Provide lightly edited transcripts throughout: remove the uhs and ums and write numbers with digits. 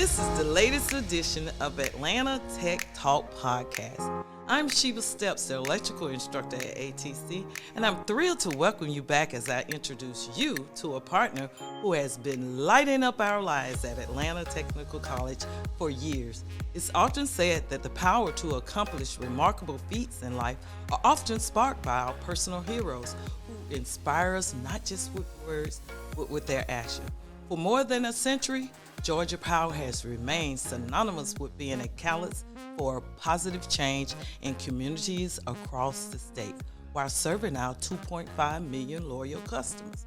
This is the latest edition of Atlanta Tech Talk Podcast. I'm Sheba Steps, the electrical instructor at ATC, and I'm thrilled to welcome you back as I introduce you to a partner who has been lighting up our lives at Atlanta Technical College for years. It's often said that the power to accomplish remarkable feats in life are often sparked by our personal heroes who inspire us not just with words, but with their action. For more than a century, Georgia Power has remained synonymous with being a catalyst for positive change in communities across the state, while serving our 2.5 million loyal customers.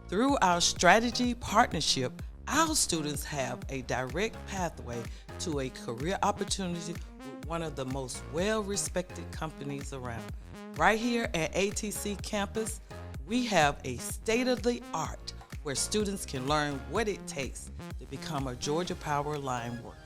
Through our strategy partnership, our students have a direct pathway to a career opportunity with one of the most well-respected companies around. Right here at ATC campus, we have a state-of-the-art where students can learn what it takes to become a Georgia Power line worker.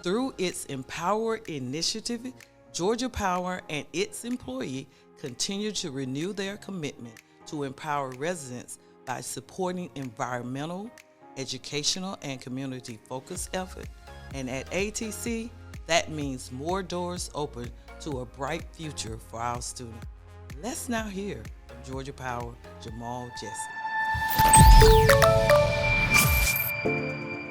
Through its Empower initiative, Georgia Power and its employees continue to renew their commitment to empower residents by supporting environmental, educational, and community-focused efforts. And at ATC, that means more doors open to a bright future for our students. Let's now hear from Georgia Power Jamal Jessie.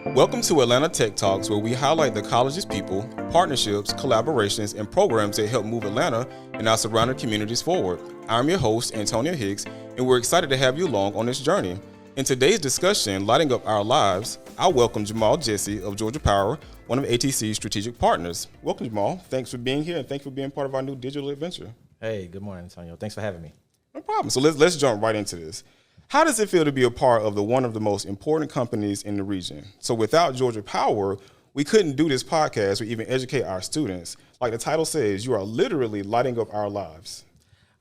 Welcome to Atlanta Tech Talks, where we highlight the college's people, partnerships, collaborations, and programs that help move Atlanta and our surrounding communities forward. I'm your host, Antonio Hicks, and we're excited to have you along on this journey. In today's discussion, Lighting Up Our Lives, I welcome Jamal Jessie of Georgia Power, one of ATC's strategic partners. Welcome, Jamal. Thanks for being here, and thanks for being part of our new digital adventure. Hey, good morning, Antonio. Thanks for having me. No problem. So let's jump right into this. How does it feel to be a part of one of the most important companies in the region? So without Georgia Power, we couldn't do this podcast or even educate our students. Like the title says, you are literally lighting up our lives.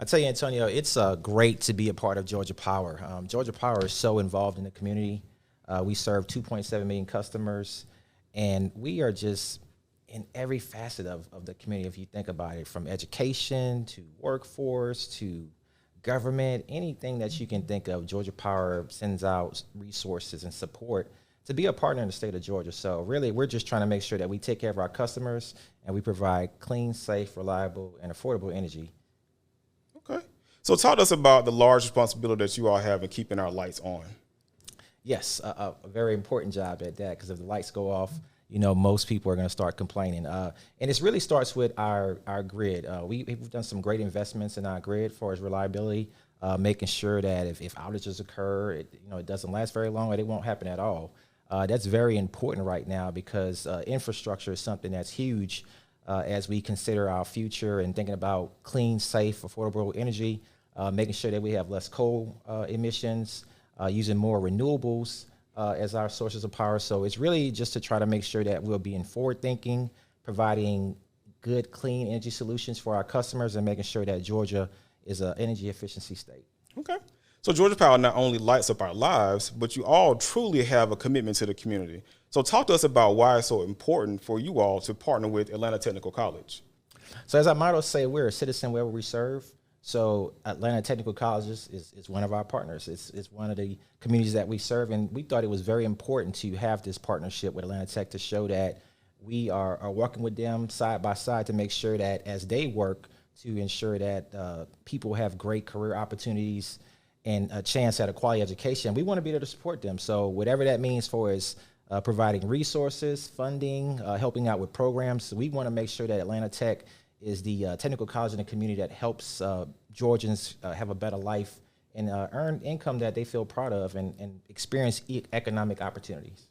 I tell you, Antonio, it's great to be a part of Georgia Power. Georgia Power is so involved in the community. We serve 2.7 million customers, and we are just in every facet of the community, if you think about it, from education to workforce to government, anything that you can think of. Georgia Power sends out resources and support to be a partner in the state of Georgia. So really, we're just trying to make sure that we take care of our customers and we provide clean, safe, reliable, and affordable energy. Okay. So talk to us about the large responsibility that you all have in keeping our lights on. Yes, a very important job at that, because if the lights go off, you know, most people are going to start complaining. And it really starts with our grid. We've done some great investments in our grid for its reliability, making sure that if outages occur, it doesn't last very long, or it won't happen at all. That's very important right now, because infrastructure is something that's huge as we consider our future and thinking about clean, safe, affordable energy, making sure that we have less coal emissions, using more renewables as our sources of power. So it's really just to try to make sure that we're being forward thinking, providing good, clean energy solutions for our customers, and making sure that Georgia is an energy efficiency state. Okay. So Georgia Power not only lights up our lives, but you all truly have a commitment to the community. So talk to us about why it's so important for you all to partner with Atlanta Technical College. So as our motto say, we're a citizen wherever we serve. So Atlanta Technical College is one of our partners. It's one of the communities that we serve, and we thought it was very important to have this partnership with Atlanta Tech to show that we are working with them side by side to make sure that as they work to ensure that people have great career opportunities and a chance at a quality education, we want to be there to support them. So whatever that means for us, providing resources, funding, helping out with programs, we want to make sure that Atlanta Tech is the technical college in the community that helps Georgians have a better life and earn income that they feel proud of and experience economic opportunities.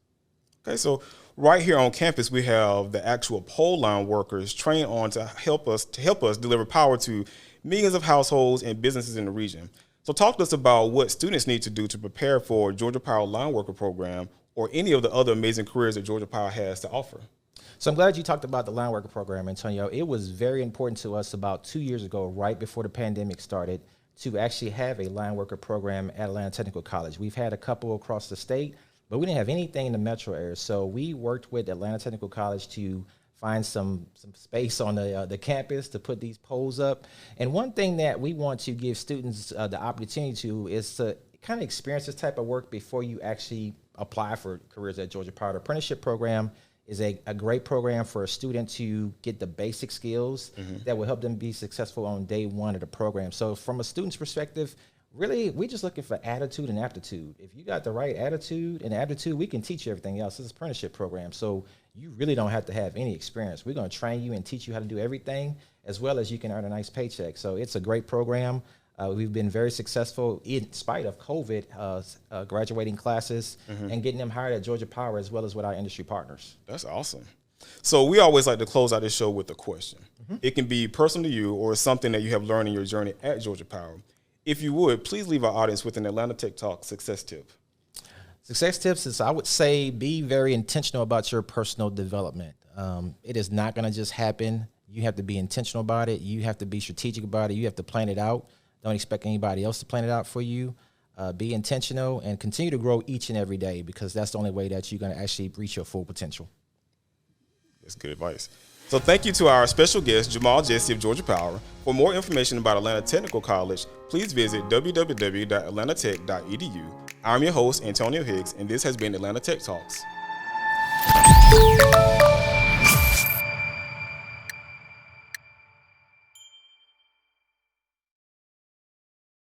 Okay, so right here on campus, we have the actual pole line workers trained on to help us deliver power to millions of households and businesses in the region. So talk to us about what students need to do to prepare for Georgia Power Line Worker Program or any of the other amazing careers that Georgia Power has to offer. So I'm glad you talked about the line worker program, Antonio. It was very important to us about 2 years ago, right before the pandemic started, to actually have a line worker program at Atlanta Technical College. We've had a couple across the state, but we didn't have anything in the metro area. So we worked with Atlanta Technical College to find some space on the campus to put these poles up. And one thing that we want to give students the opportunity to is to kind of experience this type of work before you actually apply for careers at Georgia Power. The apprenticeship program is a great program for a student to get the basic skills that will help them be successful on day one of the program. So from a student's perspective, really, we're just looking for attitude and aptitude. If you got the right attitude and aptitude, we can teach you everything else. It's an apprenticeship program, so you really don't have to have any experience. We're going to train you and teach you how to do everything, as well as you can earn a nice paycheck. So it's a great program. We've been very successful in spite of COVID, graduating classes and getting them hired at Georgia Power, as well as with our industry partners. That's awesome. So we always like to close out this show with a question. It can be personal to you or something that you have learned in your journey at Georgia Power. If you would, please leave our audience with an Atlanta Tech Talk success tip. Success tips is, I would say, be very intentional about your personal development. It is not going to just happen. You have to be intentional about it. You have to be strategic about it. You have to plan it out. Don't expect anybody else to plan it out for you. Be intentional and continue to grow each and every day, because that's the only way that you're going to actually reach your full potential. That's good advice. So thank you to our special guest, Jamal Jessie of Georgia Power. For more information about Atlanta Technical College, please visit www.atlantatech.edu. I'm your host, Antonio Hicks, and this has been Atlanta Tech Talks.